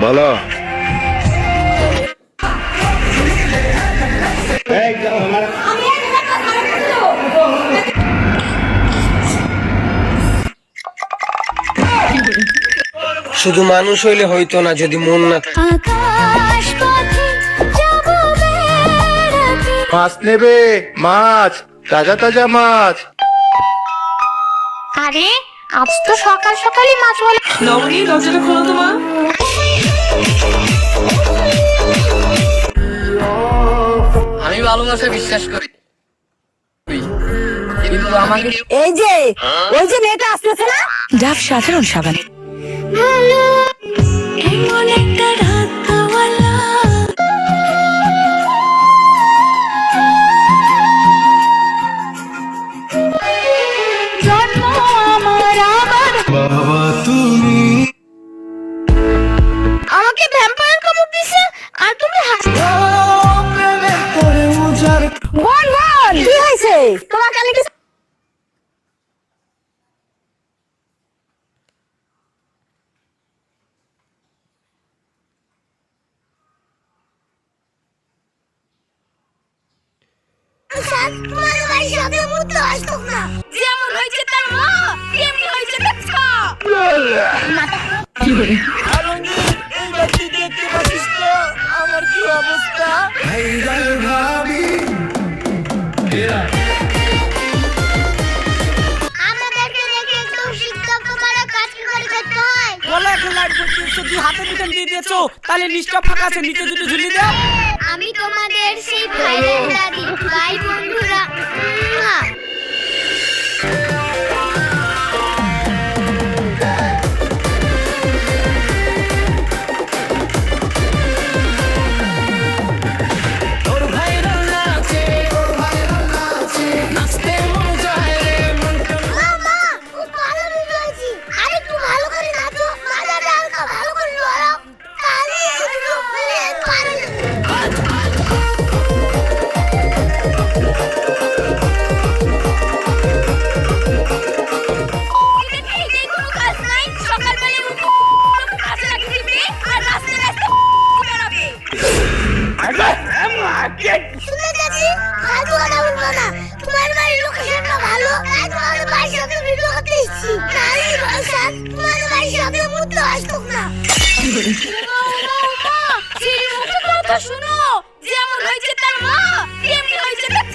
বলো। শুধু মানুষ হইলে হইতো না যদি মন না থাকে। মাছ নেবে? মাছ, তাজা তাজা মাছ। আরে আজ তো সকাল সকালই মাছ বলে। নবনী, দরজাটা খোলো তো মা। আমি ভালোবাসা বিশ্বাস করি, কিন্তু আমাকে এই যে ওই যে মেয়েটা আসতেছে না, ডাভ সাধারণ সাবান। এমন একটা রাতওয়ালা জন্ম আমার আবার বাবা তুমি আমাকে ভ্যাম্পায়ার কামড় দিছে আর তুমি বোন বোন কি হয়েছে তোমার কানে কি? তোমার বাড়ি সাথে মুদ্রা আসতো না, যেমন হয়েছে তার মা তেমনি হয়েছে তার ছা। আমার কি অবস্থা? আমাদেরকে দেখে একটু শিক্ষক তোমার কাজ কি করে করতে হয়? বলে এখন লাইট করতেছো, তুই হাতে পিছন দিয়ে দিয়েছো, তাহলে নিচটা ফাঁকা আছে, নিচে দুটো ঝুলিয়ে দাও। আমি তোমাদের সেই ভাইরাল দাদি, ভাই বন্ধুরা। মামা, খুব ভালো ভিডিও হয়েছে। আরেকটু ভালো করে নাচো, মাথাটা হালকা ভালো করে নড়াও। তাহলে এই ভিডিও ভাইরাল হবে। শুনে যাচ্ছি ফালতু কথা বলবো না, তোমার বাড়ির লোকেশনটা ভালো, তাই তোমাদের বাড়ির সাথে ভিডিও করতে এসেছি। নাহলে ভাইসাব তোমাদের বাড়ির সাথে মুদ্রা আসতো না। কথা শুনো, যেমন হয়েছে তার মা তেমনি হয়েছে তার